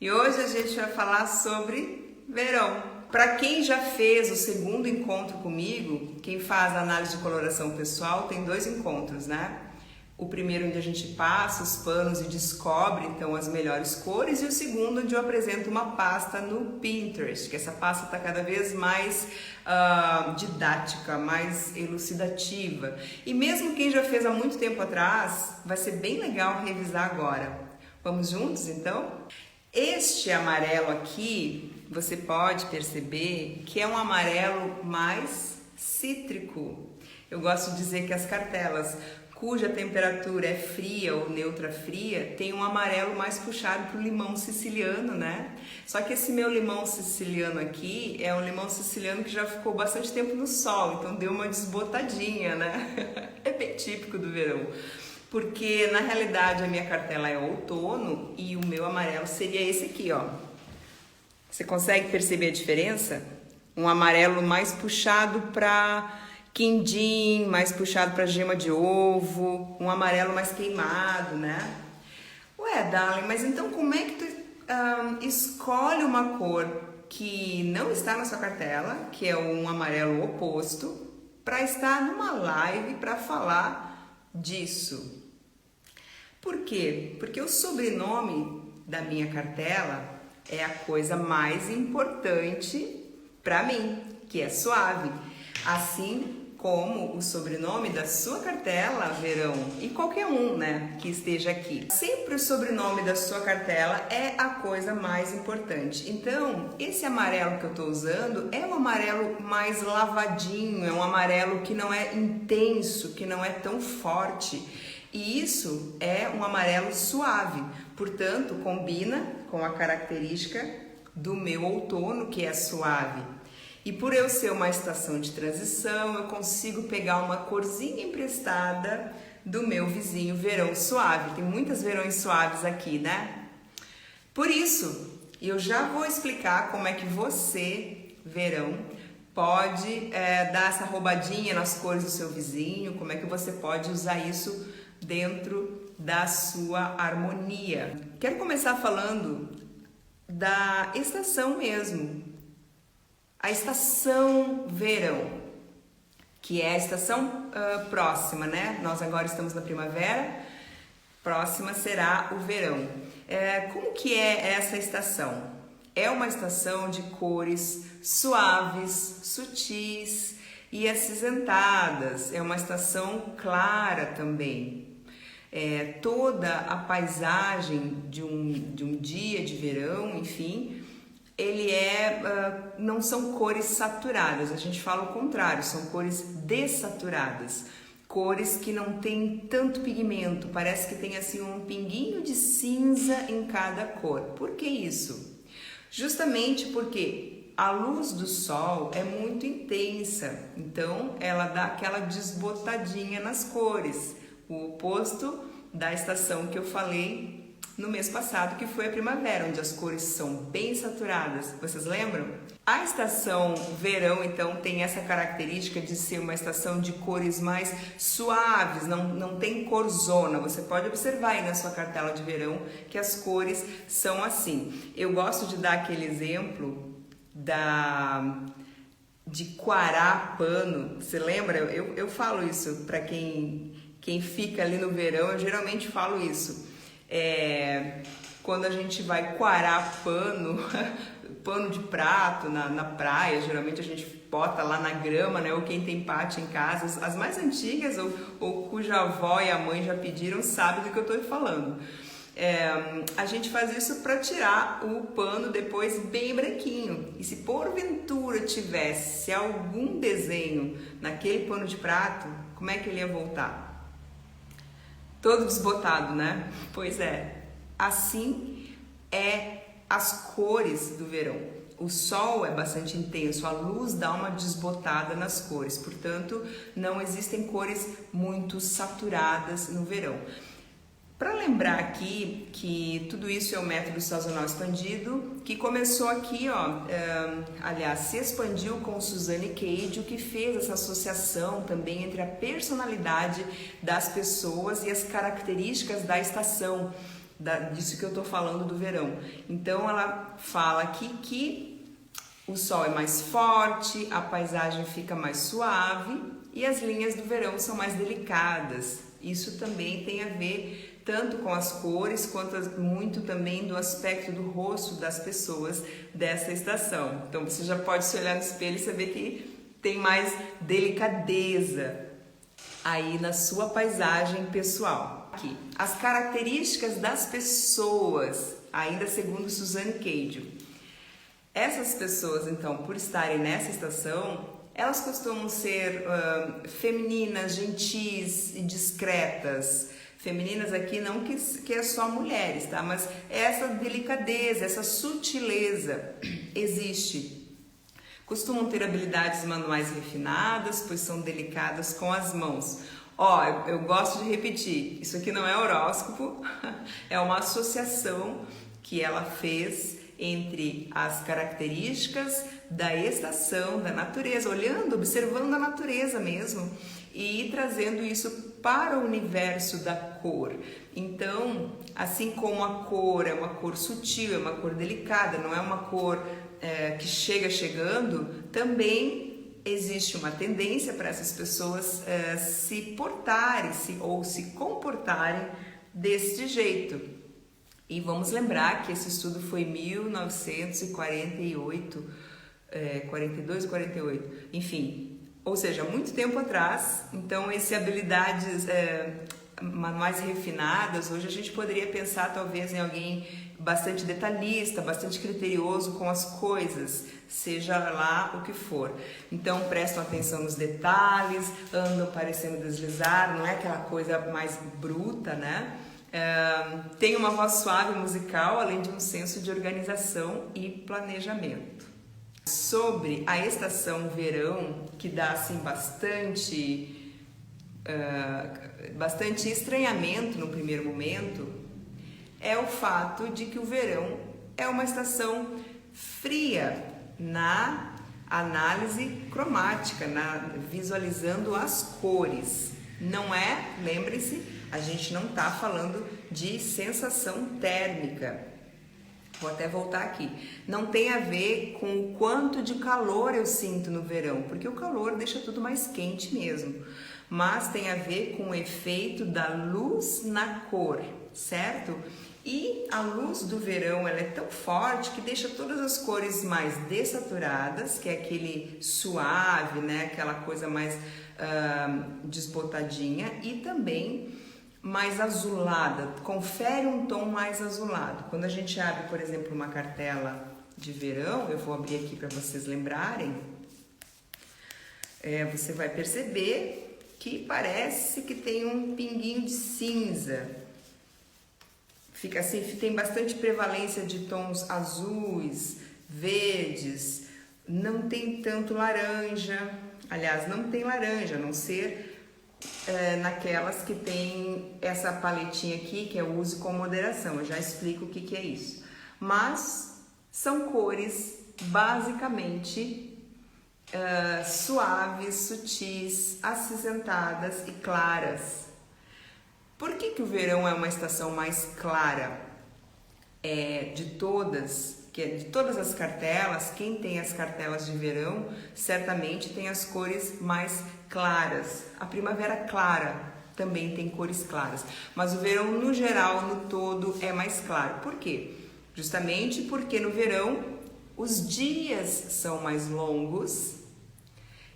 E hoje a gente vai falar sobre verão. Para quem já fez o segundo encontro comigo, quem faz a análise de coloração pessoal tem dois encontros, né? O primeiro onde a gente passa os panos e descobre então as melhores cores, e o segundo onde eu apresento uma pasta no Pinterest, que essa pasta está cada vez mais didática, mais elucidativa. E mesmo quem já fez há muito tempo atrás, vai ser bem legal revisar agora. Vamos juntos então? Este amarelo aqui, você pode perceber que é um amarelo mais cítrico. Eu gosto de dizer que as cartelas cuja temperatura é fria ou neutra fria, tem um amarelo mais puxado para o limão siciliano, né? Só que esse meu limão siciliano aqui é um limão siciliano que já ficou bastante tempo no sol, então deu uma desbotadinha, né? É bem típico do verão. Porque na realidade a minha cartela é outono e o meu amarelo seria esse aqui, ó. Você consegue perceber a diferença? Um amarelo mais puxado para quindim, mais puxado para gema de ovo, um amarelo mais queimado, né? Ué, darling, mas então como é que tu escolhe uma cor que não está na sua cartela, que é um amarelo oposto, para estar numa live para falar disso? Por quê? Porque o sobrenome da minha cartela é a coisa mais importante para mim, que é Suave. Assim como o sobrenome da sua cartela, Verão, e qualquer um, né, que esteja aqui. Sempre o sobrenome da sua cartela é a coisa mais importante. Então, esse amarelo que eu tô usando é um amarelo mais lavadinho, é um amarelo que não é intenso, que não é tão forte. E isso é um amarelo suave, portanto, combina com a característica do meu outono, que é suave. E por eu ser uma estação de transição, eu consigo pegar uma corzinha emprestada do meu vizinho verão suave. Tem muitas verões suaves aqui, né? Por isso, eu já vou explicar como é que você, verão, pode dar essa roubadinha nas cores do seu vizinho, como é que você pode usar isso dentro da sua harmonia. Quero começar falando da estação mesmo. A estação verão, que é a estação próxima, né? Nós agora estamos na primavera, próxima será o verão. Como que é essa estação? É uma estação de cores suaves, sutis e acinzentadas. É uma estação clara também. Toda a paisagem de um dia de verão, enfim, ele não são cores saturadas, a gente fala o contrário, são cores dessaturadas, cores que não tem tanto pigmento, parece que tem assim um pinguinho de cinza em cada cor. Por que isso? Justamente porque a luz do sol é muito intensa, então ela dá aquela desbotadinha nas cores, o oposto da estação que eu falei no mês passado, que foi a primavera, onde as cores são bem saturadas. Vocês lembram? A estação verão, então, tem essa característica de ser uma estação de cores mais suaves, não tem corzona. Você pode observar aí na sua cartela de verão que as cores são assim. Eu gosto de dar aquele exemplo de quarar pano. Você lembra? Eu falo isso para quem fica ali no verão, eu geralmente falo isso. Quando a gente vai quarar pano de prato na praia, geralmente a gente bota lá na grama, né? Ou quem tem pátio em casa, as mais antigas ou cuja avó e a mãe já pediram, sabe do que eu estou falando. A gente faz isso para tirar o pano depois bem branquinho. E se porventura tivesse algum desenho naquele pano de prato, como é que ele ia voltar? Todo desbotado, né? Pois é, assim é as cores do verão. O sol é bastante intenso, a luz dá uma desbotada nas cores, portanto, não existem cores muito saturadas no verão. Para lembrar aqui que tudo isso é o método sazonal expandido, que começou aqui, aliás, se expandiu com Suzanne Cage, o que fez essa associação também entre a personalidade das pessoas e as características da estação disso que eu tô falando do verão. Então ela fala aqui que o sol é mais forte, a paisagem fica mais suave e as linhas do verão são mais delicadas. Isso também tem a ver tanto com as cores quanto muito também do aspecto do rosto das pessoas dessa estação. Então você já pode se olhar no espelho e saber que tem mais delicadeza aí na sua paisagem pessoal. Aqui, as características das pessoas, ainda segundo Suzanne Cadio. Essas pessoas, então, por estarem nessa estação, elas costumam ser femininas, gentis e discretas. Femininas aqui não que é só mulheres, tá? Mas essa delicadeza, essa sutileza existe. Costumam ter habilidades manuais refinadas, pois são delicadas com as mãos. Ó, eu gosto de repetir, isso aqui não é horóscopo, é uma associação que ela fez entre as características da estação, da natureza, olhando, observando a natureza mesmo e trazendo isso para o universo da cor. Então, assim como a cor é uma cor sutil, é uma cor delicada, não é uma cor que chega chegando, também existe uma tendência para essas pessoas se portarem ou se comportarem deste jeito. E vamos lembrar que esse estudo foi em 1948, 42 ou 48, enfim, ou seja, muito tempo atrás. Então, habilidades manuais refinadas, hoje a gente poderia pensar talvez em alguém bastante detalhista, bastante criterioso com as coisas, seja lá o que for. Então prestam atenção nos detalhes, andam parecendo deslizar, não é aquela coisa mais bruta, né? Tem uma voz suave musical, além de um senso de organização e planejamento. Sobre a estação verão, que dá assim bastante estranhamento no primeiro momento, é o fato de que o verão é uma estação fria na análise cromática, visualizando as cores. Não é, lembre-se, a gente não está falando de sensação térmica. Vou até voltar aqui. Não tem a ver com o quanto de calor eu sinto no verão, porque o calor deixa tudo mais quente mesmo. Mas tem a ver com o efeito da luz na cor, certo? E a luz do verão ela é tão forte que deixa todas as cores mais dessaturadas, que é aquele suave, né? Aquela coisa mais desbotadinha, e também mais azulada, confere um tom mais azulado. Quando a gente abre, por exemplo, uma cartela de verão, eu vou abrir aqui para vocês lembrarem, você vai perceber que parece que tem um pinguinho de cinza. Fica assim, tem bastante prevalência de tons azuis, verdes, não tem tanto laranja, aliás, não tem laranja, a não ser naquelas que tem essa paletinha aqui, que é o use com moderação. Eu já explico o que é isso. Mas são cores basicamente suaves, sutis, acinzentadas e claras. Por que o verão é uma estação mais clara? De todas as cartelas, quem tem as cartelas de verão certamente tem as cores mais claras. A primavera clara também tem cores claras, mas o verão no geral, no todo, é mais claro. Por quê? Justamente porque no verão os dias são mais longos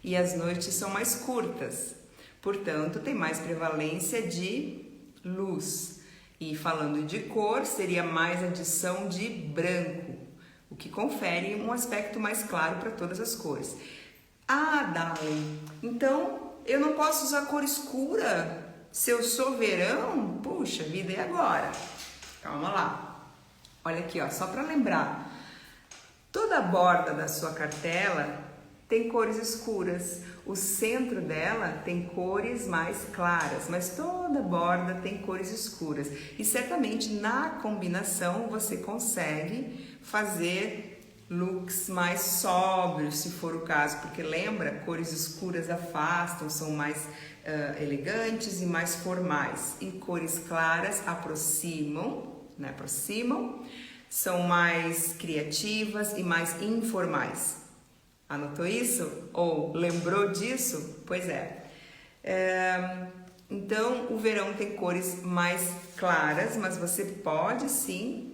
e as noites são mais curtas. Portanto, tem mais prevalência de luz. E falando de cor, seria mais adição de branco, o que confere um aspecto mais claro para todas as cores. Ah, Dali, então eu não posso usar cor escura se eu sou verão? Puxa vida, e agora? Calma lá. Olha aqui, ó, só para lembrar. Toda a borda da sua cartela tem cores escuras. O centro dela tem cores mais claras, mas toda a borda tem cores escuras. E certamente na combinação você consegue fazer looks mais sóbrios, se for o caso, porque lembra, cores escuras afastam, são mais elegantes e mais formais, e cores claras aproximam né? Aproximam, são mais criativas e mais informais. Anotou isso? Ou lembrou disso? Pois é. Então, o verão tem cores mais claras, mas você pode sim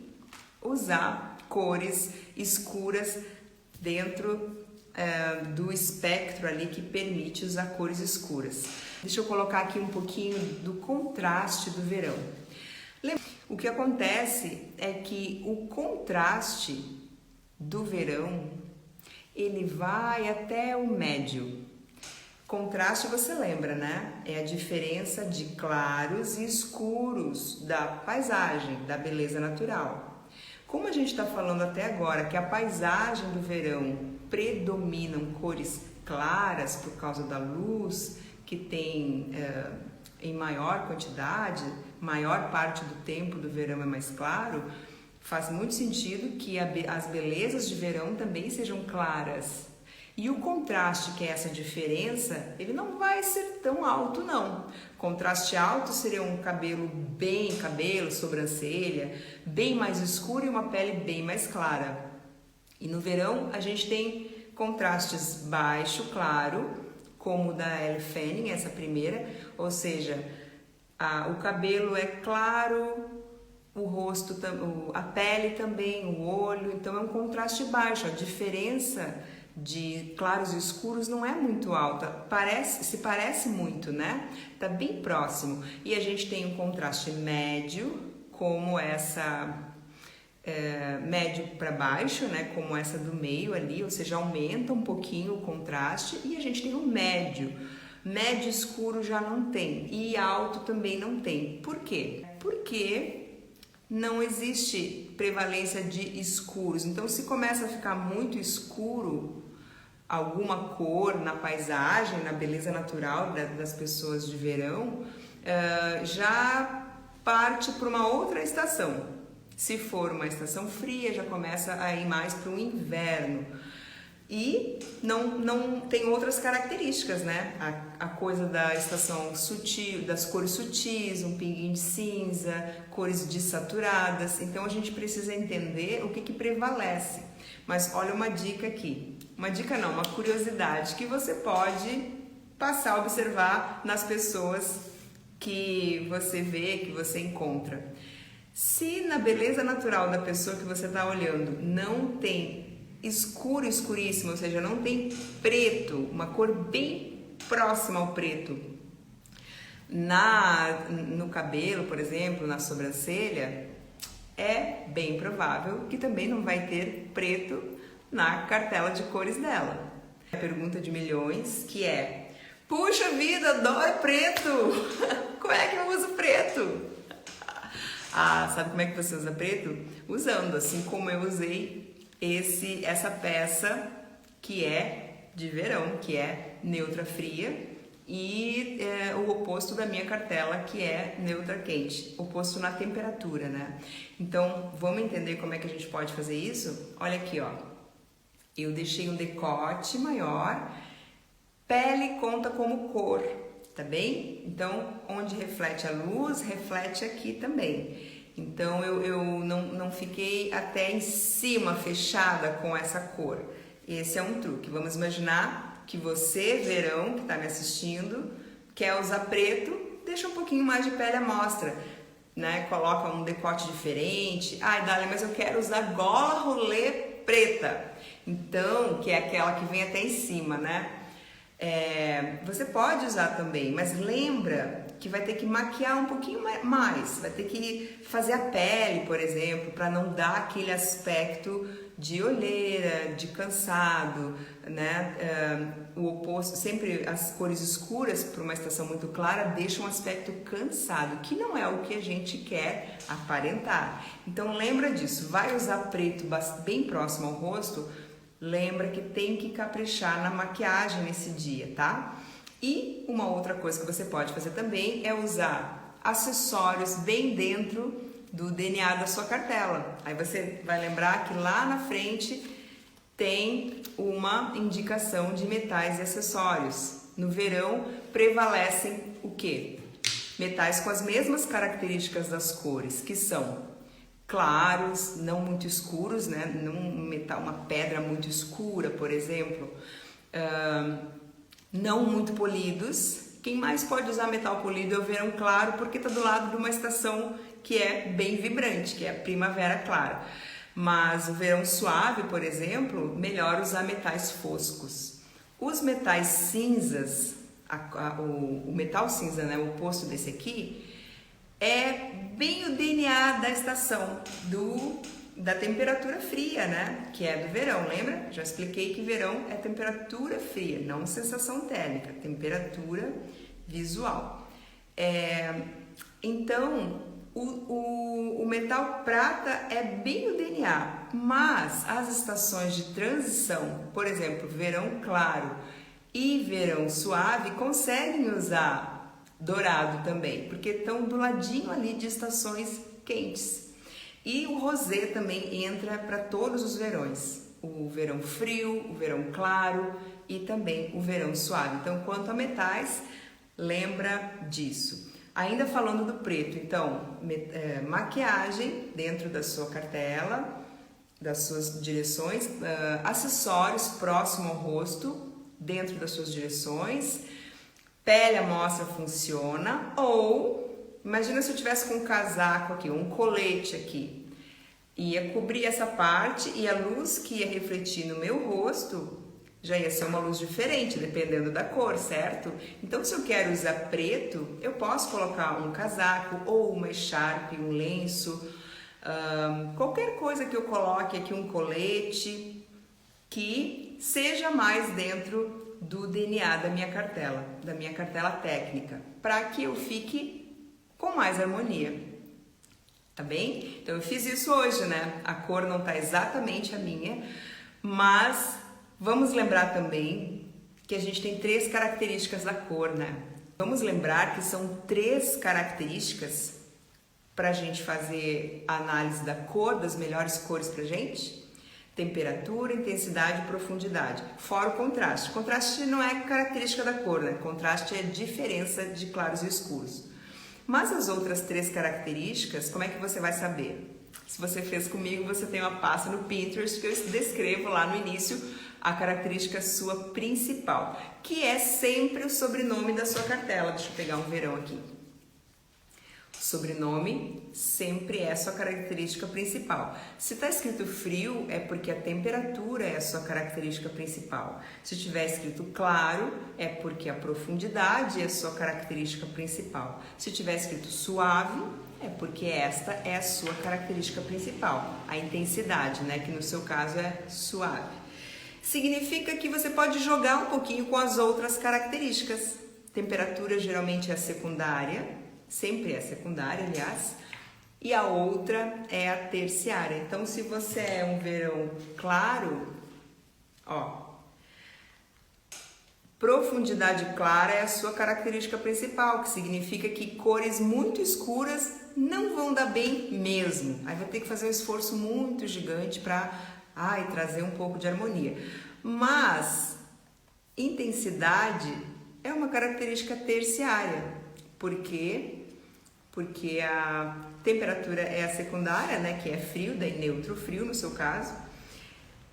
usar cores escuras dentro do espectro ali que permite usar cores escuras. Deixa eu colocar aqui um pouquinho do contraste do verão. O que acontece é que o contraste do verão, ele vai até o médio. Contraste você lembra, né? É a diferença de claros e escuros da paisagem, da beleza natural. Como a gente está falando até agora que a paisagem do verão predominam cores claras por causa da luz que tem em maior quantidade, maior parte do tempo do verão é mais claro, faz muito sentido que as belezas de verão também sejam claras. E o contraste, que é essa diferença, ele não vai ser tão alto não. Contraste alto seria um cabelo, sobrancelha, bem mais escuro e uma pele bem mais clara. E no verão a gente tem contrastes baixo, claro, como o da Elle Fanning, essa primeira, ou seja, o cabelo é claro, o rosto, a pele também, o olho, então é um contraste baixo. A diferença de claros e escuros não é muito alta, se parece muito, né? Tá bem próximo. E a gente tem um contraste médio, como essa médio para baixo, né? Como essa do meio ali, ou seja, aumenta um pouquinho o contraste. E a gente tem o médio. Médio escuro já não tem e alto também não tem. Por quê? Porque não existe prevalência de escuros. Então, se começa a ficar muito escuro alguma cor na paisagem, na beleza natural das pessoas de verão, já parte para uma outra estação. Se for uma estação fria, já começa a ir mais para o inverno. E não tem outras características, né? A coisa da estação sutil, das cores sutis, um pinguinho de cinza, cores dessaturadas. Então a gente precisa entender o que prevalece. Mas olha uma dica aqui. Uma dica não, uma curiosidade que você pode passar a observar nas pessoas que você vê, que você encontra. Se na beleza natural da pessoa que você está olhando não tem escuro, escuríssimo, ou seja, não tem preto, uma cor bem próxima ao preto, no cabelo, por exemplo, na sobrancelha, é bem provável que também não vai ter preto na cartela de cores dela. A pergunta de milhões que é: puxa vida, adoro preto! Como é que eu uso preto? Sabe como é que você usa preto? Usando, assim como eu usei essa peça que é de verão, que é neutra fria, e o oposto da minha cartela, que é neutra quente, oposto na temperatura, né? Então, vamos entender como é que a gente pode fazer isso? Olha aqui, ó. Eu deixei um decote maior, pele conta como cor, tá bem? Então, onde reflete a luz, reflete aqui também. Então, eu não fiquei até em cima, fechada com essa cor. Esse é um truque. Vamos imaginar que você, verão, que está me assistindo, quer usar preto, deixa um pouquinho mais de pele à mostra, né? Coloca um decote diferente. Ai, Dália, mas eu quero usar gola rolê preta. Então, que é aquela que vem até em cima, né? Você pode usar também, mas lembra que vai ter que maquiar um pouquinho mais, vai ter que fazer a pele, por exemplo, para não dar aquele aspecto de olheira, de cansado, né? O oposto, sempre as cores escuras para uma estação muito clara deixam um aspecto cansado, que não é o que a gente quer aparentar. Então lembra disso, vai usar preto bem próximo ao rosto, lembra que tem que caprichar na maquiagem nesse dia, tá? E uma outra coisa que você pode fazer também é usar acessórios bem dentro do DNA da sua cartela. Aí você vai lembrar que lá na frente tem uma indicação de metais e acessórios. No verão prevalecem o quê? Metais com as mesmas características das cores, que são claros, não muito escuros, né? Não uma pedra muito escura, por exemplo. Não muito polidos. Quem mais pode usar metal polido é o verão claro, porque está do lado de uma estação que é bem vibrante, que é a primavera clara. Mas o verão suave, por exemplo, melhor usar metais foscos. Os metais cinzas, o metal cinza, né, o oposto desse aqui, é bem o DNA da estação, da temperatura fria, né? Que é do verão, lembra? Já expliquei que verão é temperatura fria, não sensação térmica, temperatura visual. Então, o metal prata é bem o DNA, mas as estações de transição, por exemplo, verão claro e verão suave, conseguem usar dourado também, porque estão do ladinho ali de estações quentes. E o rosé também entra para todos os verões, o verão frio, o verão claro e também o verão suave. Então, quanto a metais, lembra disso. Ainda falando do preto, então, maquiagem dentro da sua cartela, das suas direções, acessórios próximo ao rosto, dentro das suas direções, pele à mostra funciona, ou imagina se eu tivesse com um casaco aqui, um colete aqui, ia cobrir essa parte e a luz que ia refletir no meu rosto já ia ser uma luz diferente, dependendo da cor, certo? Então, se eu quero usar preto, eu posso colocar um casaco ou uma echarpe, um lenço, qualquer coisa que eu coloque aqui, um colete, que seja mais dentro do DNA da minha cartela técnica, para que eu fique com mais harmonia, tá bem? Então eu fiz isso hoje, né? A cor não tá exatamente a minha, mas vamos lembrar também que a gente tem 3 características da cor, né? Vamos lembrar que são 3 características para a gente fazer a análise da cor, das melhores cores pra gente. Temperatura, intensidade e profundidade, fora o contraste. Contraste não é característica da cor, né? Contraste é diferença de claros e escuros. Mas as outras 3 características, como é que você vai saber? Se você fez comigo, você tem uma pasta no Pinterest que eu descrevo lá no início a característica sua principal, que é sempre o sobrenome da sua cartela. Deixa eu pegar um verão aqui. Sobrenome sempre é a sua característica principal. Se está escrito frio, é porque a temperatura é a sua característica principal. Se tiver escrito claro, é porque a profundidade é a sua característica principal. Se tiver escrito suave, é porque esta é a sua característica principal. A intensidade, né, que no seu caso é suave. Significa que você pode jogar um pouquinho com as outras características. Temperatura geralmente é a secundária. Sempre é secundária, aliás, e a outra é a terciária. Então, se você é um verão claro, ó, profundidade clara é a sua característica principal, que significa que cores muito escuras não vão dar bem mesmo. Aí vai ter que fazer um esforço muito gigante para trazer um pouco de harmonia. Mas intensidade é uma característica terciária. Por quê? Porque a temperatura é a secundária, né, que é frio, daí neutro frio no seu caso.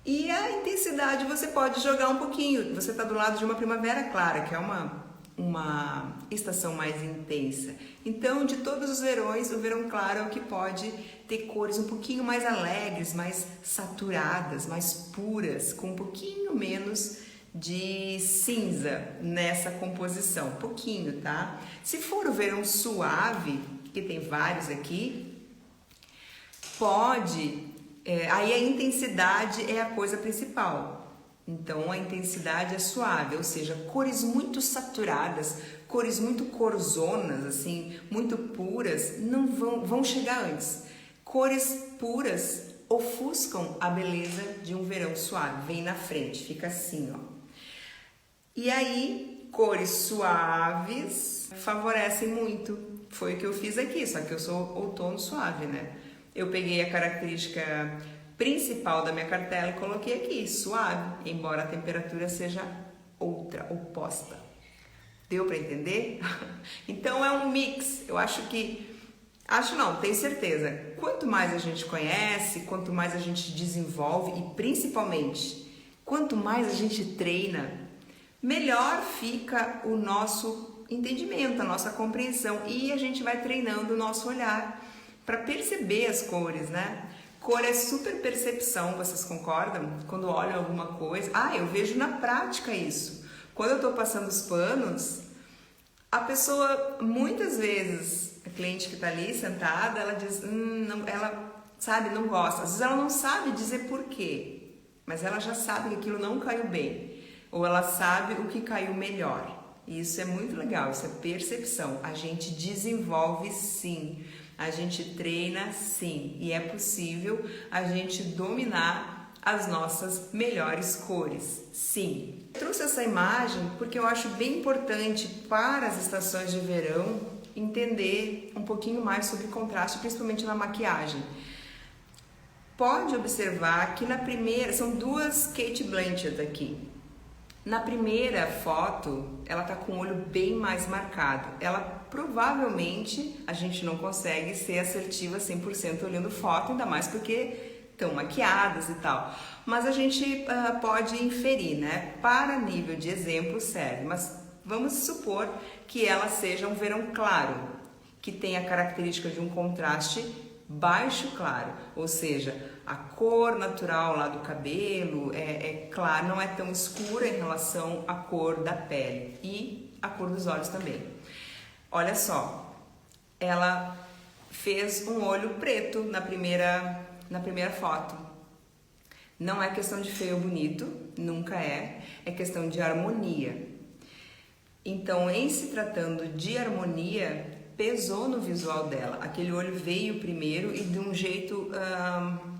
E a intensidade você pode jogar um pouquinho. Você está do lado de uma primavera clara, que é uma estação mais intensa. Então, de todos os verões, o verão claro é o que pode ter cores um pouquinho mais alegres, mais saturadas, mais puras, com um pouquinho menos de cinza nessa composição, pouquinho, tá? Se for o verão suave, que tem vários aqui, aí a intensidade é a coisa principal. Então a intensidade é suave, ou seja, cores muito saturadas, cores muito corzonas, assim, muito puras, não vão chegar antes. Cores puras ofuscam a beleza de um verão suave, vem na frente, fica assim, ó. E aí, cores suaves favorecem muito. Foi o que eu fiz aqui, só que eu sou outono suave, né? Eu peguei a característica principal da minha cartela e coloquei aqui, suave, embora a temperatura seja outra, oposta. Deu para entender? Então é um mix. Eu acho que Acho não, tenho certeza. Quanto mais a gente conhece, quanto mais a gente desenvolve e principalmente quanto mais a gente treina, melhor fica o nosso entendimento, a nossa compreensão e a gente vai treinando o nosso olhar para perceber as cores, né? Cor é super percepção, vocês concordam? Quando olham alguma coisa, eu vejo na prática isso. Quando eu tô passando os panos, a pessoa, muitas vezes, a cliente que tá ali sentada, ela diz, não, ela sabe, não gosta. Às vezes ela não sabe dizer por quê, mas ela já sabe que aquilo não caiu bem. Ou ela sabe o que caiu melhor. E isso é muito legal, isso é percepção. A gente desenvolve sim, a gente treina sim. E é possível a gente dominar as nossas melhores cores, sim. Eu trouxe essa imagem porque eu acho bem importante para as estações de verão entender um pouquinho mais sobre contraste, principalmente na maquiagem. Pode observar que na primeira, são duas Cate Blanchett aqui. Na primeira foto, ela tá com o olho bem mais marcado. Ela provavelmente, a gente não consegue ser assertiva 100% olhando foto, ainda mais porque estão maquiadas e tal. Mas a gente pode inferir, né? Para nível de exemplo serve, mas vamos supor que ela seja um verão claro, que tem a característica de um contraste baixo claro, ou seja, a cor natural lá do cabelo é clara, não é tão escura em relação à cor da pele e a cor dos olhos também. Olha só, ela fez um olho preto na primeira foto. Não é questão de feio ou bonito, nunca é questão de harmonia. Então, em se tratando de harmonia, pesou no visual dela. Aquele olho veio primeiro e de um jeito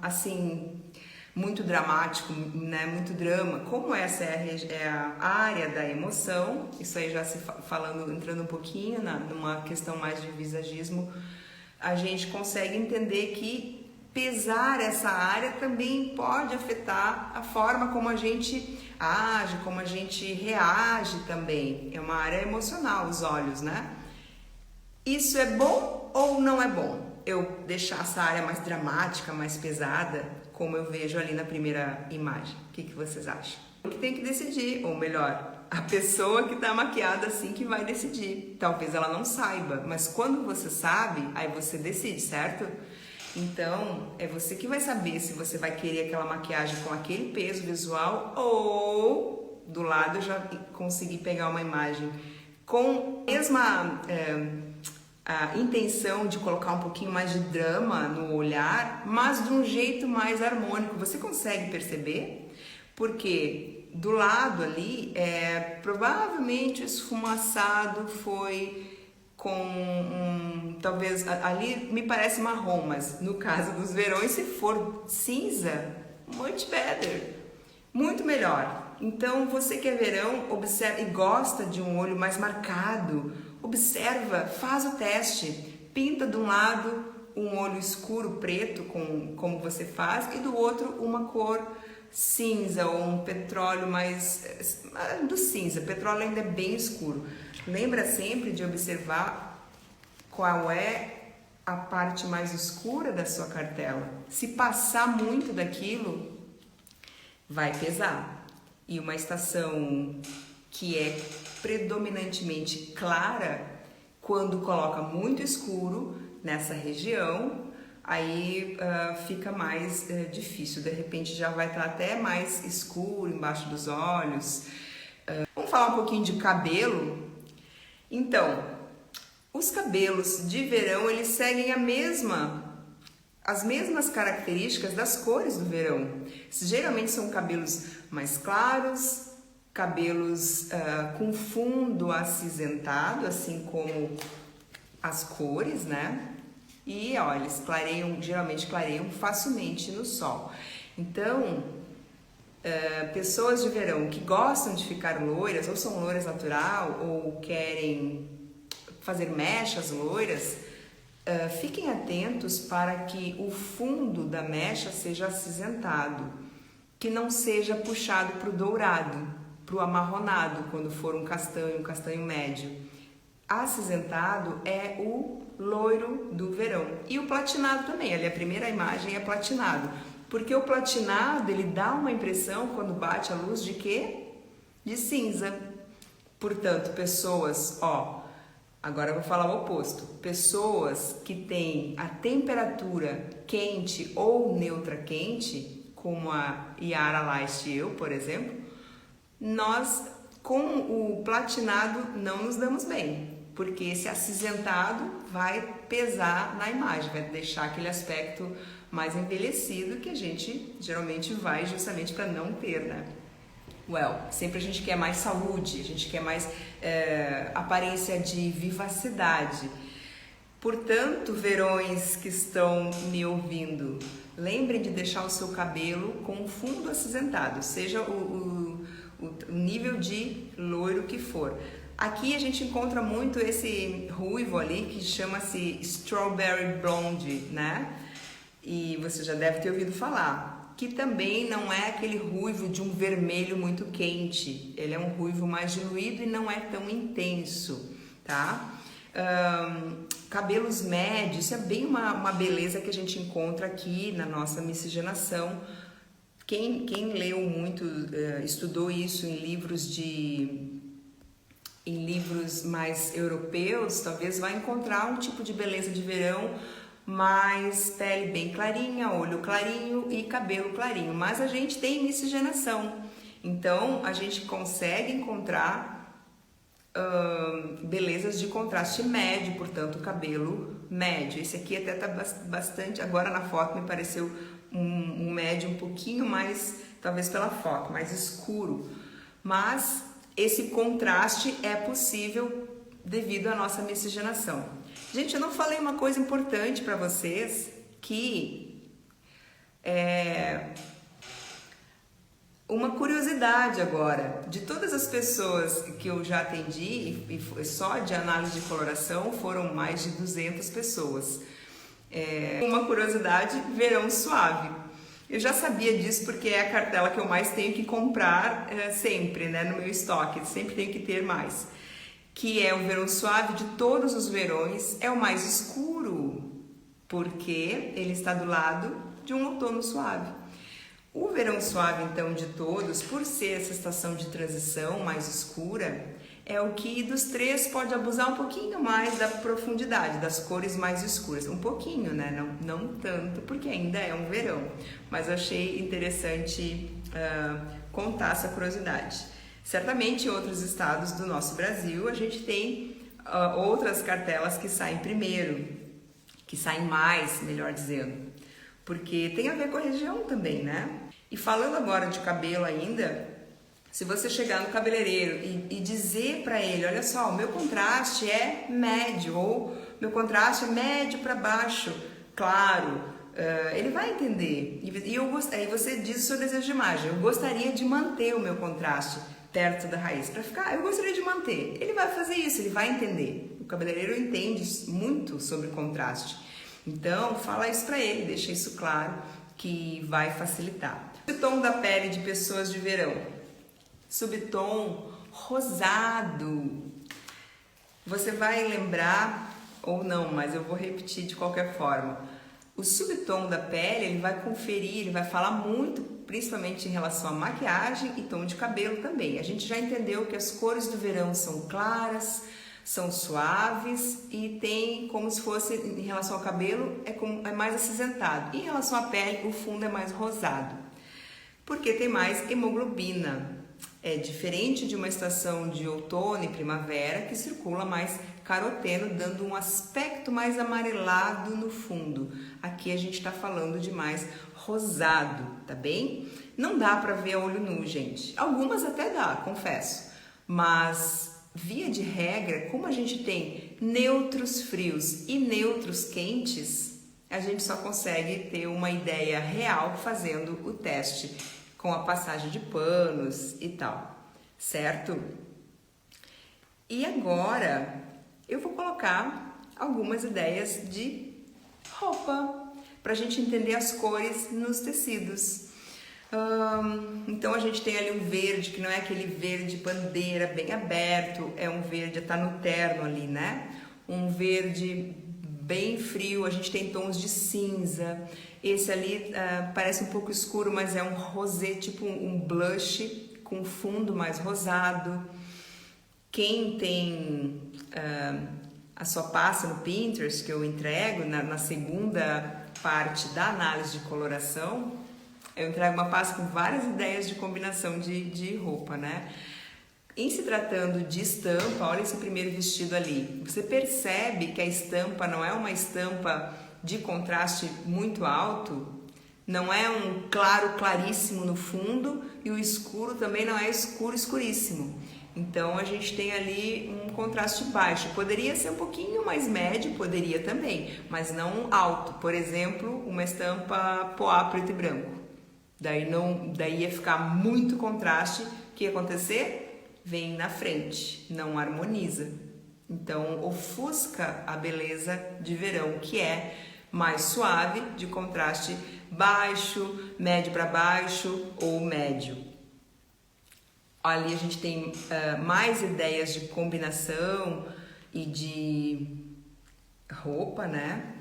assim muito dramático, né? Muito drama. Como essa é a área da emoção, isso aí já se falando, entrando um pouquinho numa questão mais de visagismo, a gente consegue entender que pesar essa área também pode afetar a forma como a gente age, como a gente reage também. É uma área emocional, os olhos, né? Isso é bom ou não é bom? Eu deixar essa área mais dramática, mais pesada, como eu vejo ali na primeira imagem. O que vocês acham? O que tem que decidir, ou melhor, a pessoa que está maquiada assim que vai decidir. Talvez ela não saiba, mas quando você sabe, aí você decide, certo? Então, é você que vai saber se você vai querer aquela maquiagem com aquele peso visual ou do lado eu já consegui pegar uma imagem com a mesma a intenção de colocar um pouquinho mais de drama no olhar, mas de um jeito mais harmônico. Você consegue perceber? Porque do lado ali, provavelmente o esfumaçado foi com talvez ali me parece marrom, mas no caso dos verões, se for cinza, much better, muito melhor. Então você que é verão, observa e gosta de um olho mais marcado, observa, faz o teste, pinta de um lado um olho escuro preto como você faz e do outro uma cor cinza ou um petróleo mais do cinza, petróleo ainda é bem escuro. Lembra sempre de observar qual é a parte mais escura da sua cartela. Se passar muito daquilo, vai pesar. E uma estação que é predominantemente clara, quando coloca muito escuro nessa região, aí fica mais difícil. De repente já vai estar até mais escuro embaixo dos olhos. Vamos falar um pouquinho de cabelo. Então, os cabelos de verão, eles seguem as mesmas características das cores do verão. Geralmente são cabelos mais claros, cabelos com fundo acinzentado, assim como as cores, né? E olha, eles geralmente clareiam facilmente no sol. Então, pessoas de verão que gostam de ficar loiras, ou são loiras natural, ou querem fazer mechas loiras, fiquem atentos para que o fundo da mecha seja acinzentado, que não seja puxado para o dourado, para o amarronado, quando for um castanho médio. Acinzentado é o loiro do verão. E o platinado também, ali a primeira imagem é platinado. Porque o platinado, ele dá uma impressão, quando bate a luz, de quê? De cinza. Portanto, pessoas, agora eu vou falar o oposto. Pessoas que têm a temperatura quente ou neutra quente, como a Yara Leist e eu, por exemplo, nós com o platinado não nos damos bem, porque esse acinzentado vai pesar na imagem, vai deixar aquele aspecto mais envelhecido que a gente geralmente vai justamente para não ter, né? Sempre a gente quer mais saúde, a gente quer mais aparência de vivacidade. Portanto, verões que estão me ouvindo, lembrem de deixar o seu cabelo com fundo acinzentado, seja o nível de loiro que for. Aqui a gente encontra muito esse ruivo ali que chama-se Strawberry Blonde, né? E você já deve ter ouvido falar. Que também não é aquele ruivo de um vermelho muito quente. Ele é um ruivo mais diluído e não é tão intenso, tá? Cabelos médios, isso é bem uma beleza que a gente encontra aqui na nossa miscigenação. Quem leu muito, estudou isso em livros mais europeus, talvez vai encontrar um tipo de beleza de verão, mais pele bem clarinha, olho clarinho e cabelo clarinho. Mas a gente tem miscigenação, então a gente consegue encontrar belezas de contraste médio, portanto cabelo médio. Esse aqui até tá bastante, agora na foto me pareceu um médio um pouquinho mais, talvez pela foto, mais escuro. Mas esse contraste é possível devido à nossa miscigenação. Gente, eu não falei uma coisa importante para vocês, que é uma curiosidade agora. De todas as pessoas que eu já atendi, e só de análise de coloração foram mais de 200 pessoas. Uma curiosidade, verão suave. Eu já sabia disso porque é a cartela que eu mais tenho que comprar sempre, né, no meu estoque, sempre tenho que ter mais. Que é o verão suave, de todos os verões, é o mais escuro, porque ele está do lado de um outono suave. O verão suave, então, de todos, por ser essa estação de transição mais escura, é o que dos três pode abusar um pouquinho mais da profundidade, das cores mais escuras. Um pouquinho, né? Não tanto, porque ainda é um verão. Mas eu achei interessante contar essa curiosidade. Certamente em outros estados do nosso Brasil a gente tem outras cartelas que saem primeiro, que saem mais, melhor dizendo, porque tem a ver com a região também, né? E falando agora de cabelo ainda, se você chegar no cabeleireiro e dizer para ele, olha só, o meu contraste é médio, ou meu contraste é médio para baixo, claro, ele vai entender. Aí você diz o seu desejo de imagem, eu gostaria de manter o meu contraste perto da raiz, para ficar, eu gostaria de manter. Ele vai fazer isso, ele vai entender. O cabeleireiro entende muito sobre contraste. Então, fala isso para ele, deixa isso claro, que vai facilitar. Subtom da pele de pessoas de verão. Subtom rosado. Você vai lembrar, ou não, mas eu vou repetir de qualquer forma. O subtom da pele, ele vai conferir, ele vai falar muito, principalmente em relação à maquiagem e tom de cabelo também. A gente já entendeu que as cores do verão são claras, são suaves e tem como se fosse, em relação ao cabelo, é mais acinzentado. E em relação à pele, o fundo é mais rosado, porque tem mais hemoglobina. É diferente de uma estação de outono e primavera que circula mais caroteno, dando um aspecto mais amarelado no fundo. Aqui a gente está falando de mais rosado, tá bem? Não dá para ver a olho nu, gente. Algumas até dá, confesso. Mas, via de regra, como a gente tem neutros frios e neutros quentes, a gente só consegue ter uma ideia real fazendo o teste com a passagem de panos e tal, certo? E agora eu vou colocar algumas ideias de roupa para a gente entender as cores nos tecidos. Então a gente tem ali um verde que não é aquele verde bandeira bem aberto, é um verde, tá no terno ali, né? Um verde bem frio, a gente tem tons de cinza. Esse ali parece um pouco escuro, mas é um rosé, tipo um blush com fundo mais rosado. Quem tem a sua pasta no Pinterest, que eu entrego na segunda parte da análise de coloração, eu entrego uma pasta com várias ideias de combinação de roupa, né? Em se tratando de estampa, olha esse primeiro vestido ali. Você percebe que a estampa não é uma estampa de contraste muito alto, não é um claro claríssimo no fundo e o escuro também não é escuro escuríssimo. Então a gente tem ali um contraste baixo. Poderia ser um pouquinho mais médio, poderia também, mas não alto. Por exemplo, uma estampa poá preto e branco. Daí ia ficar muito contraste. O que ia acontecer? Vem na frente, não harmoniza. Então ofusca a beleza de verão, que é mais suave, de contraste baixo, médio para baixo ou médio. Ali a gente tem mais ideias de combinação e de roupa, né?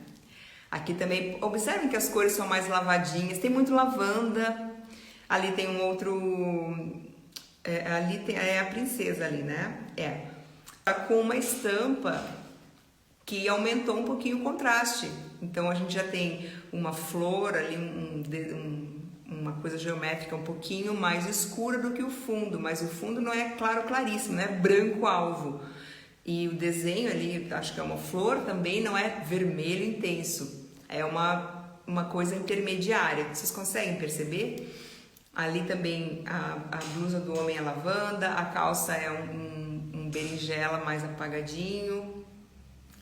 Aqui também, observem que as cores são mais lavadinhas, tem muito lavanda. Ali tem um outro... ali tem a princesa ali, né? Tá com uma estampa que aumentou um pouquinho o contraste. Então a gente já tem uma flor ali, uma coisa geométrica um pouquinho mais escura do que o fundo, mas o fundo não é claro claríssimo, não é branco alvo. E o desenho ali, acho que é uma flor, também não é vermelho intenso, é uma coisa intermediária. Vocês conseguem perceber? Ali também a blusa do homem é lavanda, a calça é um berinjela mais apagadinho.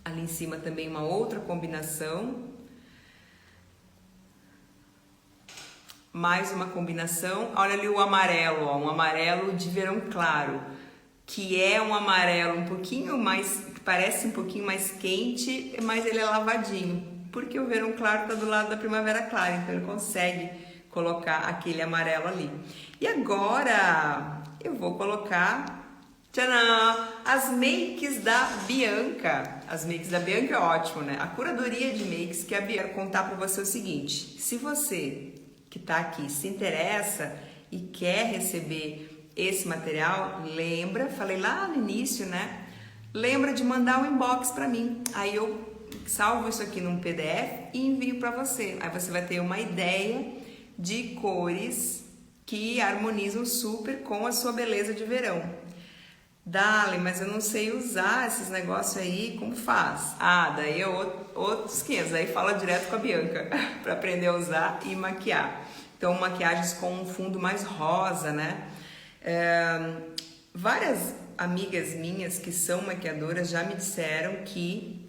Ali em cima também uma outra combinação. Mais uma combinação. Olha ali o amarelo, ó, um amarelo de verão claro, que é um amarelo um pouquinho mais, parece um pouquinho mais quente, mas ele é lavadinho, porque o verão claro está do lado da primavera clara, então ele consegue colocar aquele amarelo ali. E agora eu vou colocar, tcharam, as makes da Bianca. As makes da Bianca é ótimo, né? A curadoria de makes que a Bianca, quero contar para você o seguinte: se você que está aqui se interessa e quer receber esse material, lembra, falei lá no início, né? Lembra de mandar um inbox para mim. Aí eu salvo isso aqui num PDF e envio para você. Aí você vai ter uma ideia de cores que harmonizam super com a sua beleza de verão. Dali, mas eu não sei usar esses negócios aí, como faz? Ah, daí é outros 500, aí fala direto com a Bianca para aprender a usar e maquiar. Então, maquiagens com um fundo mais rosa, né? Várias amigas minhas que são maquiadoras já me disseram que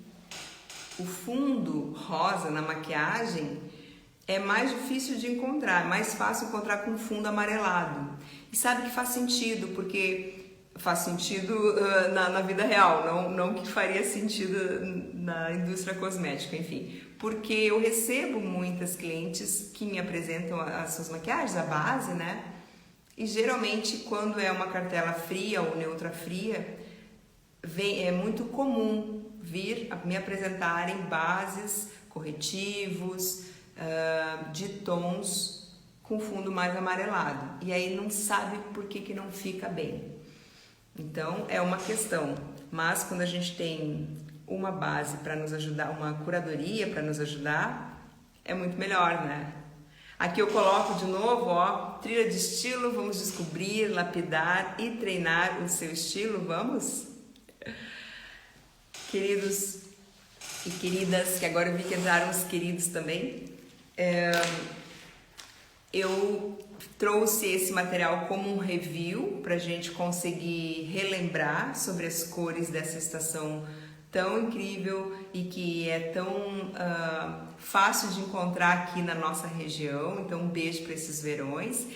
o fundo rosa na maquiagem é mais difícil de encontrar, é mais fácil encontrar com fundo amarelado. E sabe que faz sentido, porque faz sentido na vida real, não que faria sentido na indústria cosmética, enfim. Porque eu recebo muitas clientes que me apresentam as suas maquiagens, a base, né? E geralmente quando é uma cartela fria ou neutra fria, é muito comum vir me apresentarem bases, corretivos, de tons com fundo mais amarelado. E aí não sabe por que não fica bem. Então é uma questão, mas quando a gente tem uma base para nos ajudar, uma curadoria para nos ajudar, é muito melhor, né? Aqui eu coloco de novo, ó, trilha de estilo, vamos descobrir, lapidar e treinar o seu estilo, vamos? Queridos e queridas, que agora eu vi que entraram os queridos também, eu trouxe esse material como um review para a gente conseguir relembrar sobre as cores dessa estação tão incrível e que é tão fácil de encontrar aqui na nossa região. Então um beijo para esses verões